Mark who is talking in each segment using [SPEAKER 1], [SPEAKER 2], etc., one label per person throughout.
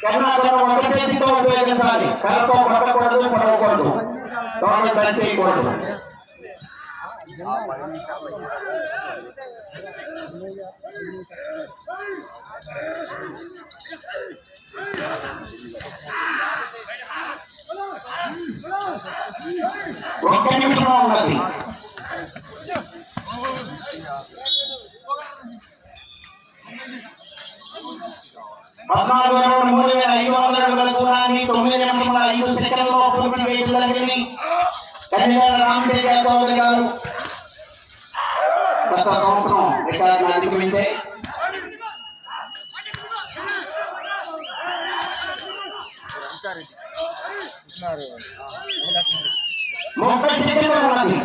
[SPEAKER 1] కర్ణాటకలో ఒక చేతితో ఉపయోగించాలి. కర్రతో కొట్టకూడదు, పడకూడదు, దోమలు టచ్ చేయకూడదు. ఒక్క నిమిషం ఉన్నది. పద్నాలుగు 3,500 అడుగుల దూరాన్ని 9 నిమిషముల 5 సెకండ్లలో పూర్తి చేయడం జరిగింది. కన్యగారు రాంపేట చౌదరి గారు గత సంవత్సరం రికార్డును అధిగమించాయి. ముప్పై సెకండ్లు ఉన్నది.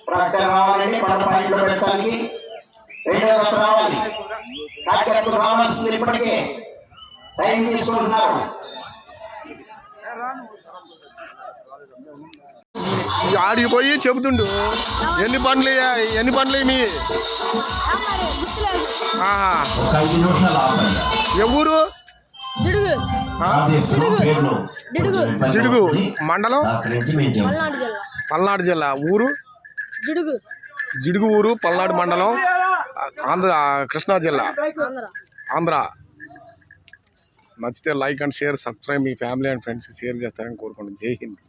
[SPEAKER 1] ప్రకటన రావాలండి. 10 పాయింట్లు పెట్టడానికి రెండో దశ రావాలి. కాకెట్టు రావాల్సింది. ఇప్పటికే టైం తీసుకుంటున్నారు.
[SPEAKER 2] ఆడికి పోయి చెబుతుండు ఎన్ని పండ్లు మీ ఎవరు జిడుగు మండలం పల్నాడు జిల్లా ఊరు జిడుగు ఊరు పల్నాడు మండలం కృష్ణా జిల్లా ఆంధ్ర. నచ్చితే like and share subscribe me family and friends share చేస్తారని కోరుకోండి. జై హింద్.